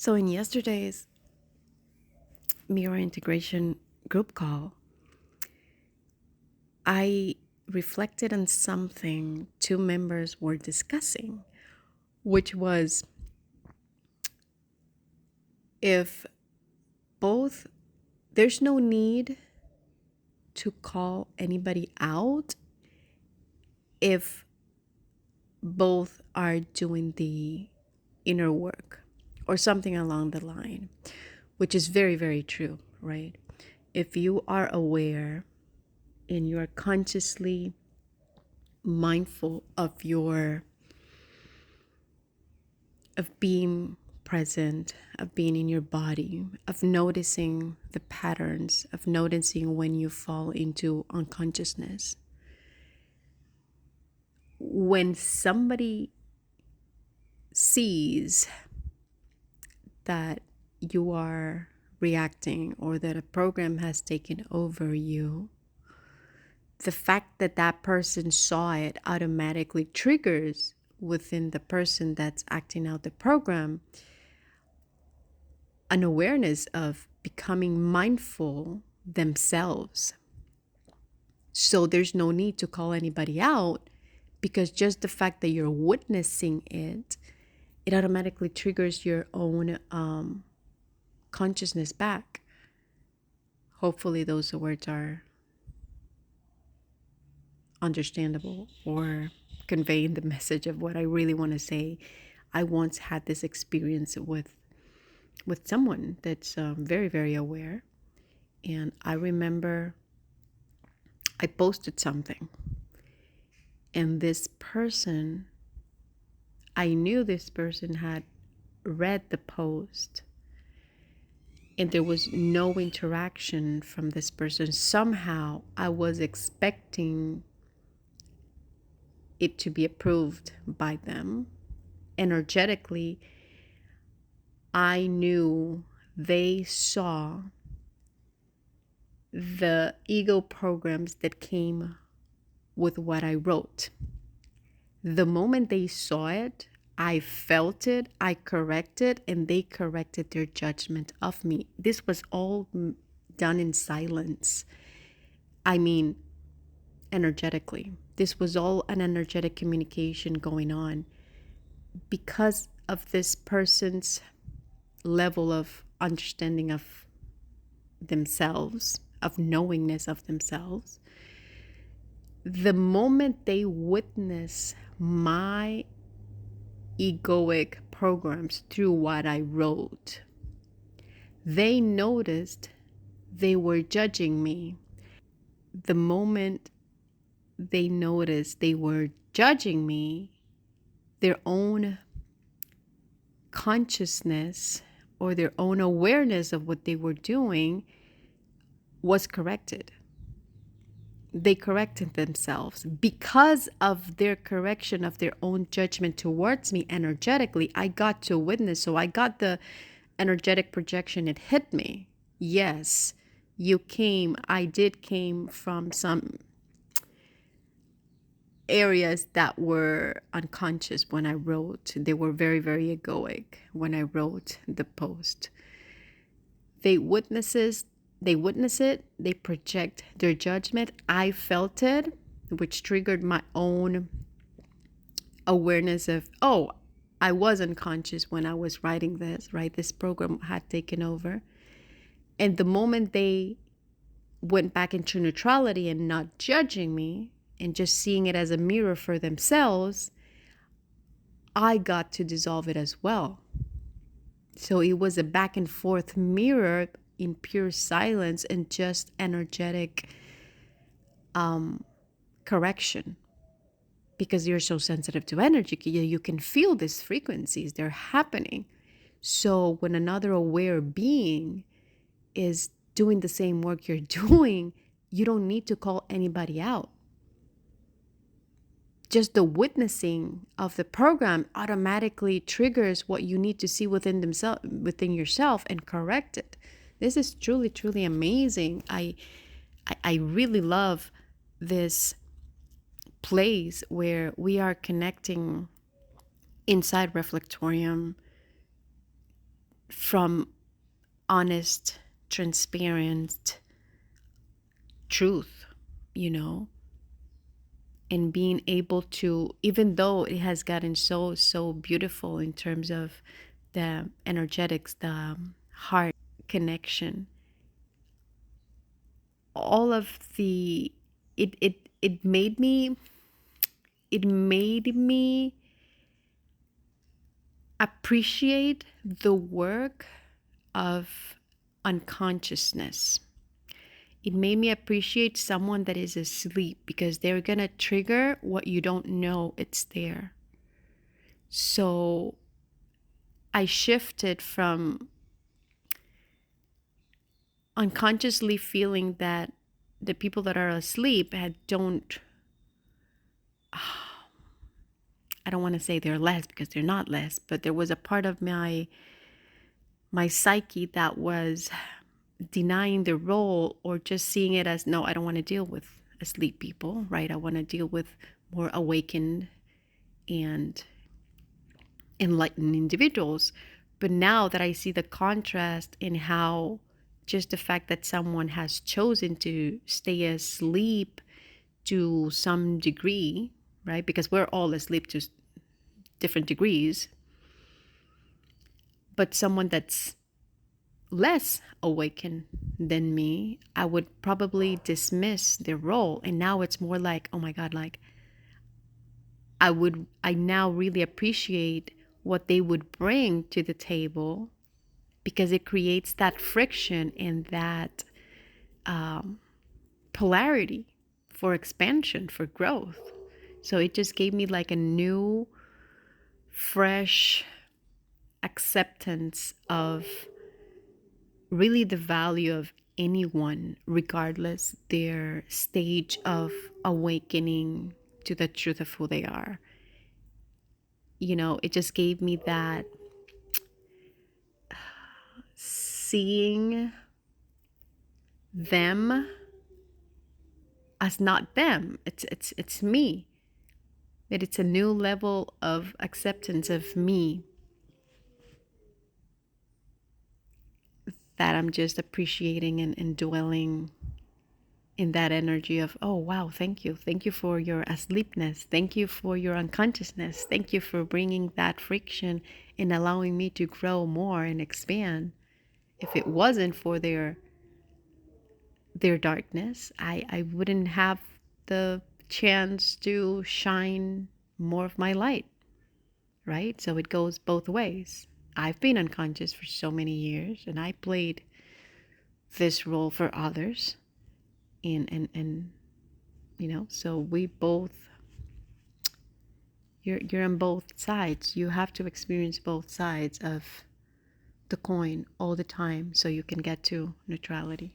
So in yesterday's mirror integration group call, I reflected on something two members were discussing, which was if both, there's no need to call anybody out if both are doing the inner work or something along the line, which is very, very true, right? If you are aware and you are consciously mindful of being present, of being in your body, of noticing the patterns, of noticing when you fall into unconsciousness. When somebody sees that you are reacting or that a program has taken over you, the fact that that person saw it automatically triggers within the person that's acting out the program an awareness of becoming mindful themselves. So there's no need to call anybody out, because just the fact that you're witnessing it, it automatically triggers your own consciousness back. Hopefully those words are understandable or conveying the message of what I really want to say. I once had this experience with someone that's very, very aware. And I remember I posted something, and this person, I knew this person had read the post, and there was no interaction from this person. Somehow I was expecting it to be approved by them. Energetically, I knew they saw the ego programs that came with what I wrote. The moment they saw it, I felt it, I corrected, and they corrected their judgment of me. This was all done in silence. I mean, energetically. This was all an energetic communication going on because of this person's level of understanding of themselves, of knowingness of themselves. The moment they witness my egoic programs through what I wrote, they noticed they were judging me. The moment they noticed they were judging me, their own consciousness or their own awareness of what they were doing was corrected. They corrected themselves. Because of their correction of their own judgment towards me energetically, I got to witness. So I got the energetic projection. It hit me. Yes, I did came from some areas that were unconscious when I wrote. They were very, very egoic when I wrote the post. They witness it, they project their judgment. I felt it, which triggered my own awareness of, oh, I was unconscious when I was writing this, right? This program had taken over. And the moment they went back into neutrality and not judging me and just seeing it as a mirror for themselves, I got to dissolve it as well. So it was a back and forth mirror in pure silence and just energetic correction. Because you're so sensitive to energy, you can feel these frequencies, they're happening. So when another aware being is doing the same work you're doing, you don't need to call anybody out. Just the witnessing of the program automatically triggers what you need to see within yourself and correct it. This is truly, truly amazing. I really love this place where we are connecting inside Reflectorium from honest, transparent truth, you know, and being able to, even though it has gotten so beautiful in terms of the energetics, the heart connection, all of the, it made me, it made me appreciate the work of unconsciousness. It made me appreciate someone that is asleep, because they're going to trigger what you don't know it's there. So I shifted from unconsciously feeling that the people that are asleep don't, I don't want to say they're less, because they're not less, but there was a part of my psyche that was denying the role, or just seeing it as, no, I don't want to deal with asleep people, right? I want to deal with more awakened and enlightened individuals. But now that I see the contrast in how just the fact that someone has chosen to stay asleep to some degree, right? Because we're all asleep to different degrees. But someone that's less awakened than me, I would probably dismiss their role. And now it's more like, oh my God, like I now really appreciate what they would bring to the table, because it creates that friction and that polarity for expansion, for growth. So it just gave me like a new, fresh acceptance of really the value of anyone, regardless their stage of awakening to the truth of who they are. You know, it just gave me that seeing them as not them. It's me. That it's a new level of acceptance of me that I'm just appreciating and dwelling in that energy of, oh wow, thank you. Thank you for your asleepness. Thank you for your unconsciousness. Thank you for bringing that friction and allowing me to grow more and expand. If it wasn't for their darkness, I wouldn't have the chance to shine more of my light, right? So it goes both ways. I've been unconscious for so many years, and I played this role for others, and you know, so we both, you're on both sides. You have to experience both sides of the coin all the time so you can get to neutrality.